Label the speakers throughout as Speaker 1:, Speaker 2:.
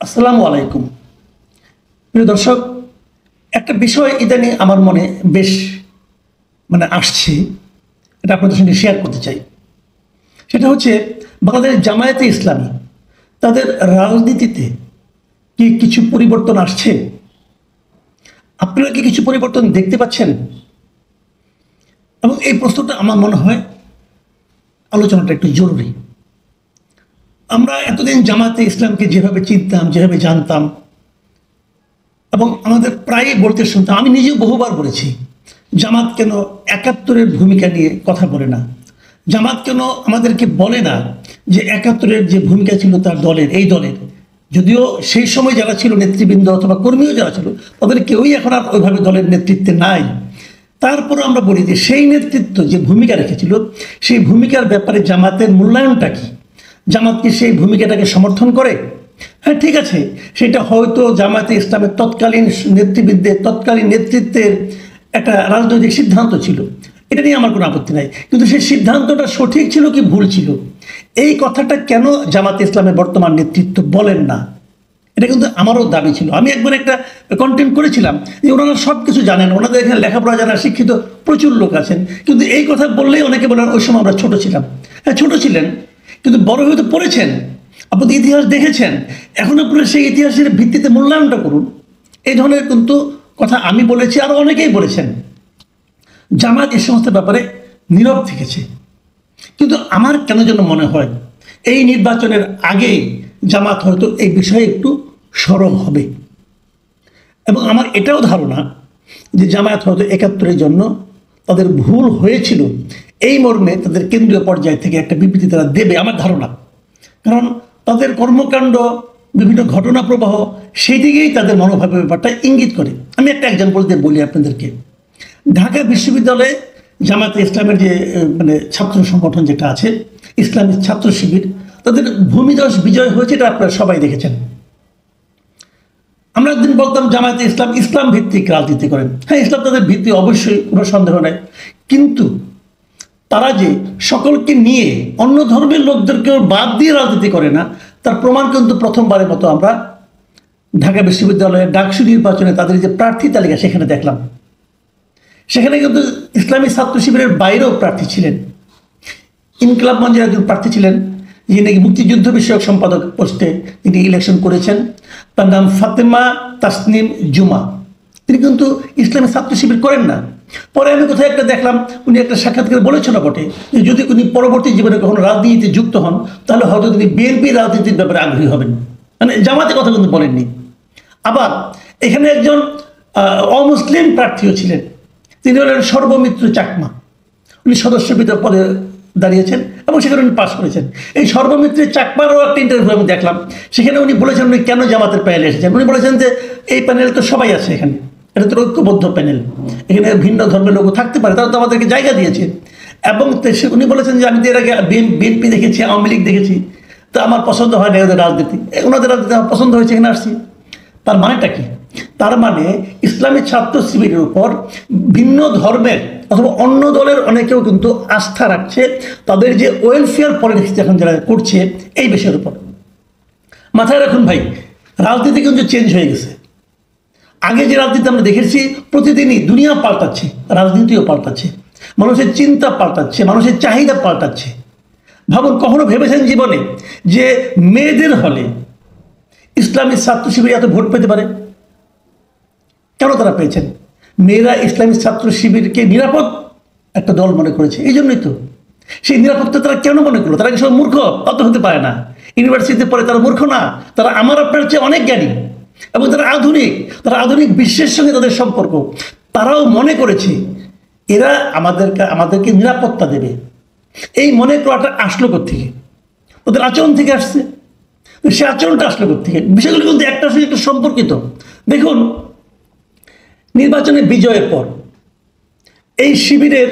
Speaker 1: আসসালামু আলাইকুম। প্রিয় দর্শক, একটা বিষয় ইদানিং আমার মনে বেশ আসছে, এটা আপনাদের সঙ্গে শেয়ার করতে চাই। সেটা হচ্ছে বাংলাদেশের জামায়াতে ইসলামী তাদের রাজনীতিতে কি কিছু পরিবর্তন আসছে? আপনারা কি কিছু পরিবর্তন দেখতে পাচ্ছেন? এবং এই প্রশ্নটা আমার মনে হয় আলোচনাটা একটু জরুরি। আমরা এতদিন জামায়াতে ইসলামকে যেভাবে চিনতাম, যেভাবে জানতাম, এবং আমাদের প্রায়ই বলতে শুনতাম, আমি নিজেও বহুবার বলেছি, জামাত কেন ৭১-এর ভূমিকা নিয়ে কথা বলে না? জামাত কেন আমাদেরকে বলে না যে ৭১-এর যে ভূমিকা ছিল তার দলের, এই দলের, যদিও সেই সময় যারা ছিল নেতৃবৃন্দ অথবা কর্মীও যারা ছিল তাদের কেউই এখন আর ওইভাবে দলের নেতৃত্বে নাই। তারপরে আমরা বলি যে সেই নেতৃত্ব যে ভূমিকা রেখেছিল সেই ভূমিকার ব্যাপারে জামাতের মূল্যায়নটা কি? জামাত কি সেই ভূমিকাটাকে সমর্থন করে? হ্যাঁ, ঠিক আছে, সেটা হয়তো জামায়াতে ইসলামের তৎকালীন নেতৃত্বের একটা রাজনৈতিক সিদ্ধান্ত ছিল, এটা নিয়ে আমার কোনো আপত্তি নাই। কিন্তু সেই সিদ্ধান্তটা সঠিক ছিল কি ভুল ছিল, এই কথাটা কেন জামায়াতে ইসলামের বর্তমান নেতৃত্ব বলেন না? এটা কিন্তু আমারও দাবি ছিল। আমি একবার একটা কন্টেন্ট করেছিলাম যে ওনারা সব কিছু জানেন, ওনাদের এখানে লেখাপড়া জানা শিক্ষিত প্রচুর লোক আছেন, কিন্তু এই কথা বললেই অনেকে বলেন ওই সময় আমরা ছোট ছিলাম। হ্যাঁ, ছোট ছিলেন, কিন্তু বড় হয়ে তো পড়েছেন, আপনাদের ইতিহাস দেখেছেন, এখন আপনারা সেই ইতিহাসের ভিত্তিতে মূল্যায়নটা করুন। এই ধরনের কিন্তু কথা আমি বলেছি, আরও অনেকেই বলেছেন। জামাত এই সমস্ত ব্যাপারে নীরব থেকেছে। কিন্তু আমার কেন যেন মনে হয় এই নির্বাচনের আগে জামাত হয়তো এই বিষয়ে একটু সরব হবে, এবং আমার এটাও ধারণা যে জামায়াত হয়তো ৭১-এর জন্য তাদের ভুল হয়েছিল এই মর্মে তাদের কেন্দ্রীয় পর্যায় থেকে একটা বিবৃতি তারা দেবে, আমার ধারণা। কারণ তাদের কর্মকাণ্ড, বিভিন্ন ঘটনা প্রবাহ সেই দিকেই তাদের মনোভাবের ব্যাপারটা ইঙ্গিত করে। আমি একটা এক্সাম্পল দিয়ে বলি আপনাদেরকে। ঢাকা বিশ্ববিদ্যালয়ে জামায়াতে ইসলামের যে ছাত্র সংগঠন যেটা আছে, ইসলামী ছাত্র শিবির, তাদের ভূমিধস বিজয় হয়েছে, এটা আপনারা সবাই দেখেছেন। আমরা একদিন বলতাম জামায়াতে ইসলাম ইসলাম ভিত্তিক রাজনীতি করেন। হ্যাঁ, ইসলাম তাদের ভিত্তি, অবশ্যই, কোনো সন্দেহ নেই। কিন্তু তারা যে সকলকে নিয়ে অন্য ধর্মের লোকদেরকেও বাদ দিয়ে রাজনীতি করে না, তার প্রমাণ কিন্তু প্রথমবারের মতো আমরা ঢাকা বিশ্ববিদ্যালয়ের ডাকসু নির্বাচনে তাদের যে প্রার্থী তালিকা সেখানে দেখলাম। সেখানে কিন্তু ইসলামী ছাত্র শিবিরের বাইরেও প্রার্থী ছিলেন। ইনকিলাব মঞ্চের একজন প্রার্থী ছিলেন, যিনি নাকি মুক্তিযুদ্ধ বিষয়ক সম্পাদক পোস্টে তিনি ইলেকশন করেছেন। তার নাম ফাতেমা তাসনিম জুমা। তিনি কিন্তু ইসলামী ছাত্র শিবির করেন না। পরে আমি কোথায় একটা দেখলাম, উনি একটা সাক্ষাৎকারে বলেছেন বটে যে যদি উনি পরবর্তী জীবনে কখনো রাজনীতিতে যুক্ত হন তাহলে হয়তো তিনি বিএনপি রাজনীতির ব্যাপারে আগ্রহী হবেন। জামাতে কথা কিন্তু বলেননি। আবার এখানে একজন অমুসলিম প্রার্থীও ছিলেন, তিনি হলেন সর্বমিত্র চাকমা। উনি সদস্যপদ পদে দাঁড়িয়েছেন এবং সেখানে উনি পাশ করেছেন। এই সর্বমিত্রের চাকমারও একটা ইন্টারভিউ আমি দেখলাম, সেখানে উনি বলেছেন উনি কেন জামাতের প্যানেলে এসেছেন। উনি বলেছেন যে এই প্যানেল তো সবাই আছে, এখানে এটা তো ঐক্যবদ্ধ প্যানেল, এখানে ভিন্ন ধর্মের লোক থাকতে পারে, তারা তো আমাদেরকে জায়গা দিয়েছে। এবং উনি বলেছেন যে আমি তো এর আগে বিএনপি দেখেছি, আওয়ামী লীগ দেখেছি, তো আমার পছন্দ হয় না ওদের রাজনীতি, ওনাদের রাজনীতি আমার পছন্দ হয়েছে, এখানে আসছি। তার মানেটা কি? তার মানে ইসলামী ছাত্র শিবিরের উপর ভিন্ন ধর্মের অথবা অন্য দলের অনেকেও কিন্তু আস্থা রাখছে তাদের যে ওয়েলফেয়ার পলিটিক্স এখন যারা করছে এই বিষয়ের উপর। মাথায় রাখুন ভাই, রাজনীতি কিন্তু চেঞ্জ হয়ে গেছে। আগে যে রাজনীতি আমরা দেখেছি, প্রতিদিনই দুনিয়া পাল্টাচ্ছে, রাজনীতিও পাল্টাচ্ছে, মানুষের চিন্তা পাল্টাচ্ছে, মানুষের চাহিদা পাল্টাচ্ছে। ভাবুন, কখনো ভেবেছেন জীবনে যে মেয়েদের হলে ইসলামী ছাত্র শিবির এত ভোট পেতে পারে? কেন তারা পেয়েছেন? মেয়েরা ইসলামী ছাত্র শিবিরকে নিরাপদ একটা দল মনে করেছে, এই জন্যই তো। সেই নিরাপত্তা তারা কেন মনে করলো? তারা কি সব মূর্খ? অত হতে পারে না। ইউনিভার্সিটিতে পড়ে তারা মূর্খ না, তারা আমার আপনার চেয়ে অনেক জ্ঞানী, এবং তারা আধুনিক বিশ্বের সঙ্গে তাদের সম্পর্ক। তারাও মনে করেছে এরা আমাদেরকে নিরাপত্তা দেবে। এই মনে করাটা আসলো কোত্থেকে? ওদের আচরণ থেকে আসছে। সে আচরণটা আসলো কোত্থেকে? বিষয়গুলো কিন্তু একটা সঙ্গে একটু সম্পর্কিত। দেখুন, নির্বাচনে বিজয়ের পর এই শিবিরের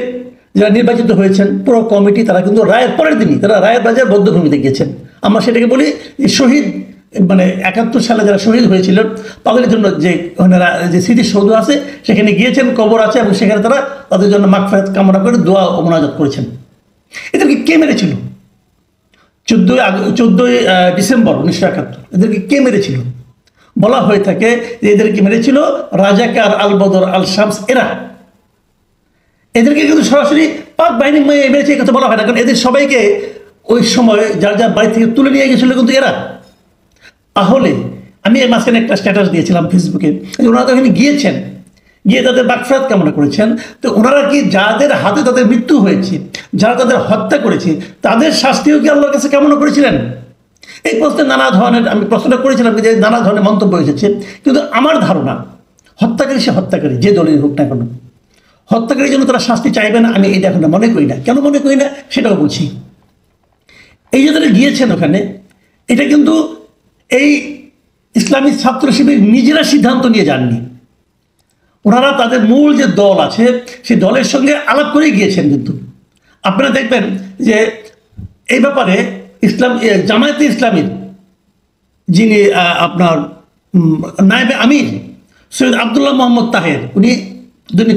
Speaker 1: যারা নির্বাচিত হয়েছেন পুরো কমিটি, তারা কিন্তু রায়ের পরের দিনই তারা রায়ের বাজার বদ্ধভূমিতে গিয়েছেন। আমরা সেটাকে বলি যে শহীদ, ৭১ সালে যারা শহীদ হয়েছিল তাদের জন্য যে স্মৃতিসৌধ আছে সেখানে গিয়েছেন, কবর আছে, এবং সেখানে তারা তাদের জন্য মাগফিরাত কামনা করে দোয়া ও মোনাজাত করেছেন। এদেরকে কে মেরেছিল? 14ই ডিসেম্বর 1971 এদেরকে কে মেরেছিল? বলা হয়ে থাকে যে এদেরকে মেরেছিল রাজাকার আল বদর আল শামস এরা। এদেরকে কিন্তু সরাসরি পাক বাহিনী মেরেছে এই কথা বলা হয় না, কারণ এদের সবাইকে ওই সময় যার যার বাড়ি থেকে তুলে নিয়ে গেছিল কিন্তু এরা। তাহলে আমি এই মাঝখানে একটা স্ট্যাটাস দিয়েছিলাম ফেসবুকে, ওনারা তো এখানে গিয়েছেন, গিয়ে তাদের মাগফিরাত কামনা করেছেন। তো ওনারা কি যাদের হাতে তাদের মৃত্যু হয়েছে, যারা তাদের হত্যা করেছে, তাদের শাস্তিও কি আল্লাহর কাছে কামনা করেছিলেন? এই প্রশ্নে নানা ধরনের আমি প্রশ্নটা করেছিলাম, যে নানা ধরনের মন্তব্য এসেছে। কিন্তু আমার ধারণা হত্যাকারী সে হত্যাকারী, যে দলের হোক না কেন, হত্যাকারীর জন্য তারা শাস্তি চাইবে না, আমি এটা এখন মনে করি না। কেন মনে করি না সেটাও বলছি। এই যে তারা গিয়েছেন ওখানে, এটা কিন্তু এই ইসলামী ছাত্র শিবির নিজেরা সিদ্ধান্ত নিয়ে যাননি। ওনারা তাদের মূল যে দল আছে সেই দলের সঙ্গে আলাপ করেই গিয়েছেন। কিন্তু আপনারা দেখবেন যে এই ব্যাপারে জামায়াতে ইসলামীর যিনি আপনার নায়েবে আমির সৈয়দ আবদুল্লাহ মোহাম্মদ তাহের, উনি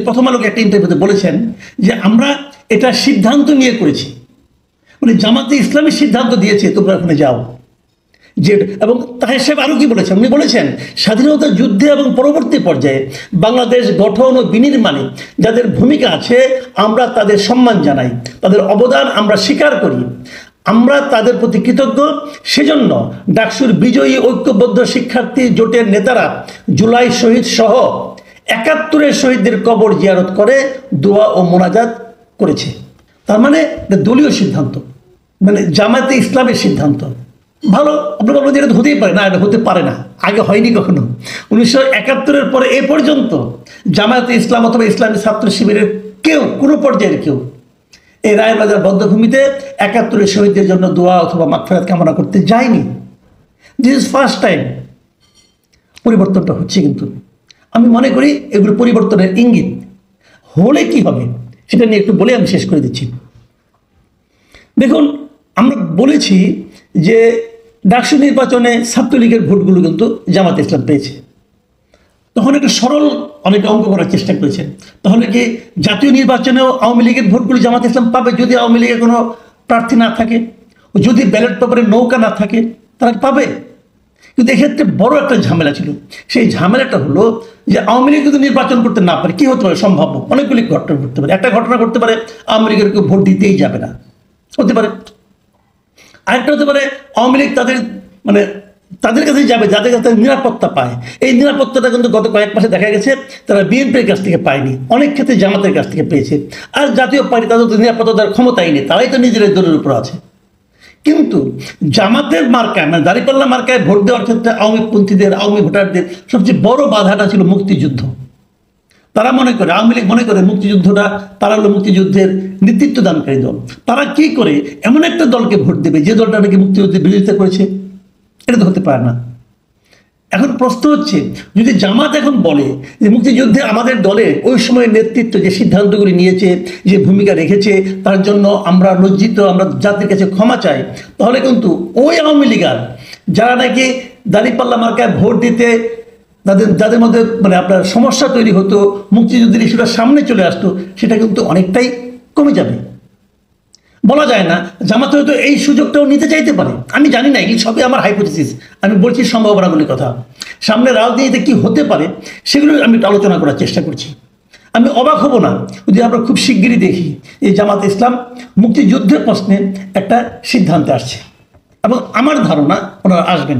Speaker 1: প্রথম আলোকে একটা ইন্টারভিউতে বলেছেন যে আমরা এটা সিদ্ধান্ত নিয়ে করেছি, মানে জামাতে ইসলামী সিদ্ধান্ত দিয়েছে তোমরা ওখানে যাও। যে এবং তাহের সাহেব আরও কি বলেছেন, উনি বলেছেন স্বাধীনতা যুদ্ধে এবং পরবর্তী পর্যায়ে বাংলাদেশ গঠন ও বিনির্মাণে যাদের ভূমিকা আছে আমরা তাদের সম্মান জানাই, তাদের অবদান আমরা স্বীকার করি, আমরা তাদের প্রতি কৃতজ্ঞ। সেজন্য ডাকসুর বিজয়ী ঐক্যবদ্ধ শিক্ষার্থী জোটের নেতারা জুলাই শহীদ সহ ৭১-এর শহীদদের কবর জিয়ারত করে দোয়া ও মোনাজাত করেছে। তার মানে দলীয় সিদ্ধান্ত, মানে জামায়াতে ইসলামের সিদ্ধান্ত। ভালো, আপনি বলবেন এটা হতেই পারে না, এটা হতে পারে না, আগে হয়নি কখনো। 19৭১-এর পরে এ পর্যন্ত জামায়াতে ইসলাম অথবা ইসলামী ছাত্র শিবিরের কেউ, কোনো পর্যায়ের কেউ এই রায়েরবাজার বদ্ধভূমিতে ৭১-এর শহীদদের জন্য দোয়া অথবা মাগফিরাত কামনা করতে যায়নি। This is first time. পরিবর্তনটা হচ্ছে, কিন্তু আমি মনে করি এগুলো পরিবর্তনের ইঙ্গিত। হলে কি হবে সেটা নিয়ে একটু বলে আমি শেষ করে দিচ্ছি। দেখুন, আমরা বলেছি যে ডাকসু নির্বাচনে ছাত্রলীগের ভোটগুলো কিন্তু জামাতে ইসলাম পেয়েছে। তখন একটা সরল অনেকে অঙ্ক করার চেষ্টা করেছেন, তাহলে কি জাতীয় নির্বাচনেও আওয়ামী লীগের ভোটগুলো জামাতে ইসলাম পাবে যদি আওয়ামী লীগের কোনো প্রার্থী না থাকে, যদি ব্যালট পেপারে নৌকা না থাকে, তারা পাবে? কিন্তু এক্ষেত্রে বড় একটা ঝামেলা ছিল। সেই ঝামেলাটা হলো যে আওয়ামী লীগ যদি নির্বাচন করতে না পারে, কি হতে পারে? সম্ভাব্য অনেকগুলি ঘটনা ঘটতে পারে। একটা ঘটনা ঘটতে পারে আওয়ামী লীগের কেউ ভোট দিতেই যাবে না, হতে পারে। আরেকটা হতে পারে আওয়ামী লীগ তাদের কাছে যাবে যাদের কাছে নিরাপত্তা পায়। এই নিরাপত্তাটা কিন্তু গত কয়েক মাসে দেখা গেছে তারা বিএনপির কাছ থেকে পায়নি, অনেক ক্ষেত্রে জামাতের কাছ থেকে পেয়েছে। আর জাতীয় পার্টি তাদের তো নিরাপত্তা দেওয়ার ক্ষমতাই নেই, তারাই তো নিজেদের দলের উপর আছে। কিন্তু জামাতের মার্কায়, মানে দাঁড়িপাল্লা মার্কায় ভোট দেওয়ার ক্ষেত্রে আওয়ামীপন্থীদের, আওয়ামী ভোটারদের সবচেয়ে বড় বাধাটা ছিল মুক্তিযুদ্ধ। তারা মনে করে, আওয়ামী লীগ মনে করে মুক্তিযুদ্ধটা, তারা হলো মুক্তিযুদ্ধের নেতৃত্ব দানকারী দল। তারা কি করে এমন একটা দলকে ভোট দেবে যে দলটা নাকি মুক্তিযুদ্ধের বিরোধিতা করেছে? এটা তো হতে পারে না। এখন প্রশ্ন হচ্ছে, যদি জামাত এখন বলে যে মুক্তিযুদ্ধে আমাদের দলের ওই সময়ের নেতৃত্ব যে সিদ্ধান্তগুলি নিয়েছে, যে ভূমিকা রেখেছে, তার জন্য আমরা লজ্জিত, আমরা জাতির কাছে ক্ষমা চাই, তাহলে কিন্তু ওই আওয়ামী লীগার যারা নাকি দাঁড়িপাল্লা মার্কায় ভোট দিতে যাদের মধ্যে আপনার সমস্যা তৈরি হতো, মুক্তিযুদ্ধের ইস্যুটা সামনে চলে আসতো, সেটা কিন্তু অনেকটাই কমে যাবে। বলা যায় না, জামাত হয়তো এই সুযোগটাও নিতে চাইতে পারে, আমি জানি না, এই সবই আমার হাইপোথিসিস। আমি বলছি সম্ভাবনাগুলির কথা। সামনে রাজনীতিতে কি হতে পারে সেগুলো আমি আলোচনা করার চেষ্টা করছি। আমি অবাক হব না যদি আমরা খুব শিগগিরই দেখি এই জামাত ইসলাম মুক্তিযুদ্ধের প্রশ্নে একটা সিদ্ধান্তে আসছে, এবং আমার ধারণা ওনারা আসবেন।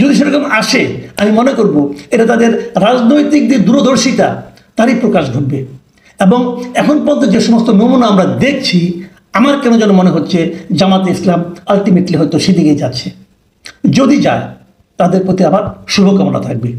Speaker 1: যদি সেরকম আসে, আমি মনে করব এটা তাদের রাজনৈতিক যে দূরদর্শিতা তারই প্রকাশ ঘটবে। এবং এখন পর্যন্ত যে সমস্ত নমুনা আমরা দেখছি, আমার কেন যেন মনে হচ্ছে জামাতে ইসলাম আলটিমেটলি হয়তো সেদিকেই যাচ্ছে। যদি যায়, তাদের প্রতি আমার শুভকামনা থাকবে।